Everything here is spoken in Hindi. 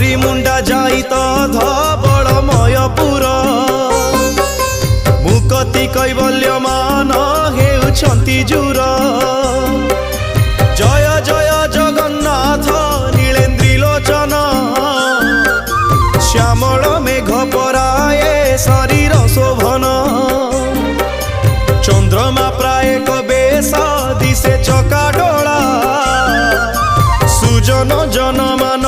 धरी मुंडा जाई तो धवलमयपुर मुकति कैवल्यमान हेउछन्ति जुर जय जय जगन्नाथ नीलेन्द्री लोचन श्यामल मेघ पराए शरीर शोभन चंद्रमा प्राय बेश दिशे चका डोला सुजन जनमान